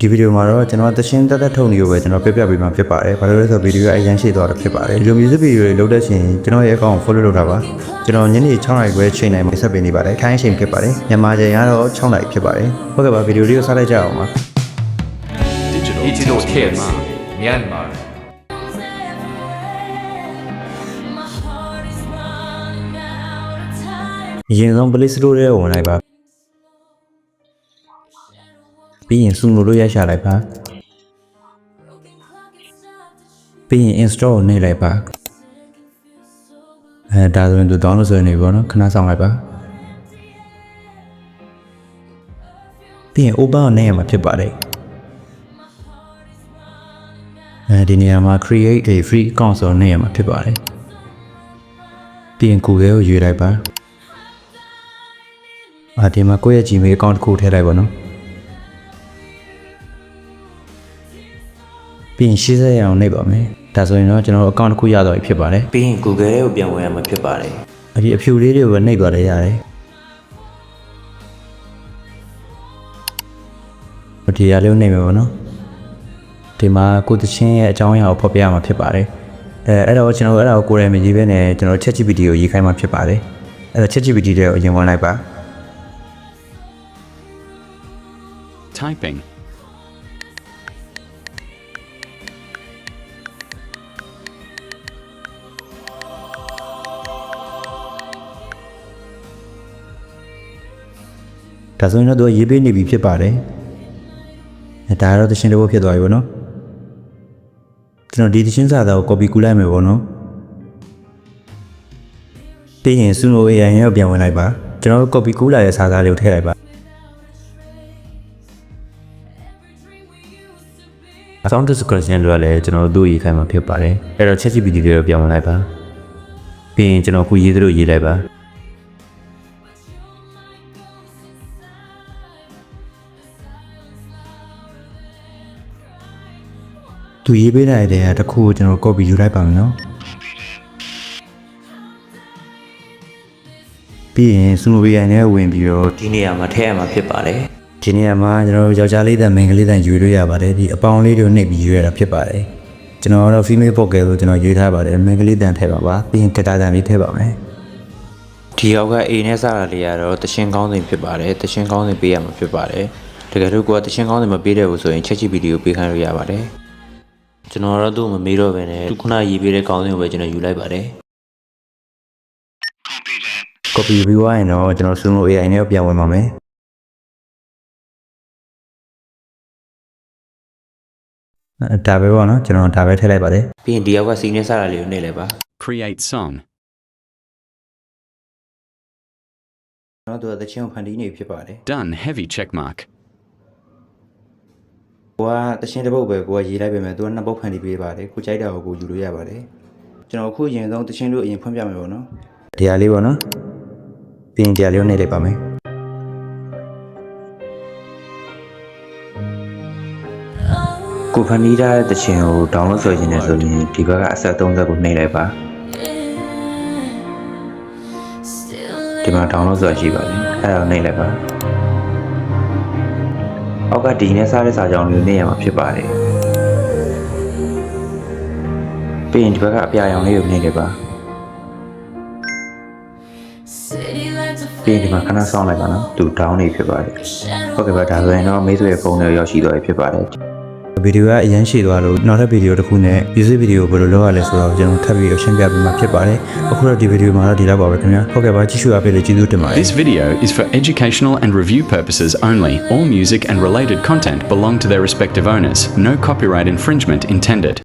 ဒီဗီဒီယိုမှာတော့ကျွန်တော်တရှင်းတက်တက်ထုံနေကိုပဲကျွန်တော်ပြပြပေးမှာဖြစ်ပါတယ်။ဘာလို့လဲဆိုတော့ဗီဒီယိုကအရင်ရှေ့သွားတာဖြစ်ပါတယ်။ဒီလို music video တွေလုပ်တဲ့ချိန်ကျွန်တော်ရဲ့အကောင့်ကို follow လုပ်တာပါ။ကျွန်တော်ညနေ6:00နာရီခွဲချိန်တိုင်းမှာဆက်ပေးနေပါတယ်။ခိုင်းချိန်ဖြစ်ပါတယ်။မြန်မာချိန်ကတော့6:00နာရီဖြစ်ပါတယ်။ဟုတ်ကဲ့ပါဗီဒီယိုလေးကိုစလိုက်ကြအောင်ပါ။ Digital Kids Myanmar ။ရင်ဆုံး Play Store ထဲဝင်လိုက်ပါ။ပြီးရင် zoom လို့ရိုက်ရှာလိုက်ပါပြီးရင် install ကိုနှိပ်လိုက်ပါဒါဆိုရင်သူ download ဆိုနေပြီပေါ့နော်ခဏဆောင်လိုက်ပါပြီးရင် open ကိုနှိပ်ရမှာဖြစ်ပါတယ်ဒီနေရာမှာ create a free account ဆိုနှိပ်ရမှာဖြစ်ပါတယ်ပြီးရင် Google ကိုရွေးလိုက်ပါဒီမှာကိုယ့်ရဲ့ Gmail account တစ်ခုထည့်လိုက်ပါနော်ပြီးရင်ရှင်းစရအောင်နှိပ်ပါမယ်ဒါဆိုရင်တော့ကျွန်တော်တို့ account တစ်ခုရတော့ပြီဖြစ်ပါတယ်ပြီးရင် Google ထဲကိုပြန်ဝင်ရမှာဖြစ်ပါတယ်ဒီအဖြူလေးတွေကိုပဲနှိပ်သွားတယ်ရတယ်ဒီရလေးကိုနှိပ်မယ်ပေါ့နော်ဒီမှာကိုသချင်းရဲ့အကြောင်းအရာကိုဖော်ပြရမှာဖြစ်ပါတယ်အဲ့တော့ကျွန်တော်တို့အဲ့ဒါကိုကိုယ်တိုင်မရေးဘဲနဲ့ကျွန်တော် ChatGPT ကိုရေးခိုင်းမှာဖြစ်ပါတယ်အဲ့တော့ ChatGPT တဲ့ကိုအရင်ဝင်လိုက်ပါ Typingဒါဆိုရင်တော့သူရေးပေးနေပြီဖြစ်ပါတယ်ဒါကတော့သရှင်တစ်ပုဒ်ဖြစ်သွားပြီပေါ့နော်ကျွန်တော်ဒီသရှင်စာသားကို copy ကူးလိုက်မယ်ပေါ့နော်ပြီးရင် Suno AI ရဲ့ပြန်ဝင်လိုက်ပါကျွန်တော်တို့ copy ကူးလာတဲ့စာသားလေးကိုထည့်လိုက်ပါsound description လို့လည်းကျွန်တော်တို့ရေးခိုင်းမှာဖြစ်ပါတယ်အဲ့တော့ ChatGPT တွေကိုပြန်ဝင်လိုက်ပါပြီးရင်ကျွန်တော်ခုရေးသလိုရေးလိုက်ပါသူရေးပေးလိုက်တဲ့တခုကိုကျွန်တော် copy ယူလိုက်ပါမယ်နော်ပြီးရင် Suno AI နဲ့ဝင်ပြီးတော့ဒီနေရာမှာထည့်ရမှာဖြစ်ပါတယ်ဒီနေရာမှာကျွန်တော်ယောက်ျားလေးတန်မိန်းကလေးတန်ယူလို့ရပါတယ်ဒီအပေါင်းလေးတွေကိုနှိပ်ပြီးယူရတာဖြစ်ပါတယ်ကျွန်တော်ကတော့ female vocal လို့ကျွန်တော်ရွေးထားပါတယ်မိန်းကလေးတန်ထည့်ပါပါပြီးရင် guitar တန်လေးထည့်ပါမယ်ဒီအောက်က A နဲ့စတာလေးကတော့တရှင်းကောင်းစဉ်ဖြစ်ပါတယ်တရှင်းကောင်းစဉ်ပေးရမှာဖြစ်ပါတယ်တကယ်လို့ကိုကတရှင်းကောင်းစဉ်မပေးတဲ့ဘူးဆိုရင် ChatGPT ကိုပေးခိုင်းလို့ရပါတယ်ကျွန်တော်တော့သူ့မမေးတော့ဘဲနဲ့သူခုနရေးပေးတဲ့ကောင်းစဉ်ကိုပဲကျွန်တော်ယူလိုက်ပါတယ် copy view ရရင်တော့ကျွန်တော် Suno AI နဲ့ပြန်ဝင်ပါမယ်ဒါပဲပေါ့နော်ကျွန်တော်ဒါပဲထည့်လိုက်ပါတယ်ပြီးရင်ဒီအောက်က scene နဲ့စတာလေးကိုနှိပ်လိုက်ပါ Create song ကျွန်တော်တို့သချင်းကိုဖန်တီးနေဖြစ်ပါတယ် Done heavy check mark ကိုကသချင်းတစ်ပုဒ်ပဲကိုကရေးလိုက်ပေမဲ့သူကနှစ်ပုဒ်ဖန်တီးပေးပါတယ်ကိုကြိုက်တာကိုကိုယူလို့ရပါတယ်ကျွန်တော်အခုအရင်ဆုံးသချင်းလို့အရင်ဖွင့်ပြမယ်ပေါ့နော်ဒီဟာလေးပေါ့နော်ပြီးရင်ဒီဟာလေးကိုနှိပ်လိုက်ပါမယ်ကိုဖန်တီးထားတဲ့သချင်းကို download ဆွဲခြင်းနဲ့ဆိုရင်ဒီဘက်ကအဆက်30ကိုနှိပ်လိုက်ပါဒီမှာ download ဆွဲရှိပါတယ်အဲ့ဒါကိုနှိပ်လိုက်ပါအောက်ကဒီနဲ့စားတဲ့စာကြောင်းလေးနှိပ်ရမှာဖြစ်ပါတယ်ပြီးရင်ဒီဘက်ကအပြာရောင်လေးကိုနှိပ်လိုက်ပါပြီးရင်ဒီမှာခဏစောင့်လိုက်ပါနော်သူ down နေဖြစ်ပါတယ်ဟုတ်ကဲ့ပါဒါဆိုရင်တော့မိတ်ဆွေရဲ့ဖုန်းထဲရောက်ရှိသွားပြီဖြစ်ပါတယ်ဗီဒီယိုကအရင်ရှည်သွားလို့နောက်ထပ်ဗီဒီယိုတစ်ခုနဲ့ music video ဘယ်လိုလုပ်ရလဲဆိုတော့ကျွန်တော်ထပ်ပြီးရှင်းပြပေးမှာဖြစ်ပါတယ်အခုတော့ဒီဗီဒီယိုမှာတော့ဒီလောက်ပါပဲခင်ဗျာဟုတ်ကဲ့ပါကြည့်ရှုအားပေးလို့ကျေးဇူးတင်ပါတယ် This video is for educational and review purposes only. All music and related content belong to their respective owners. No copyright infringement intended.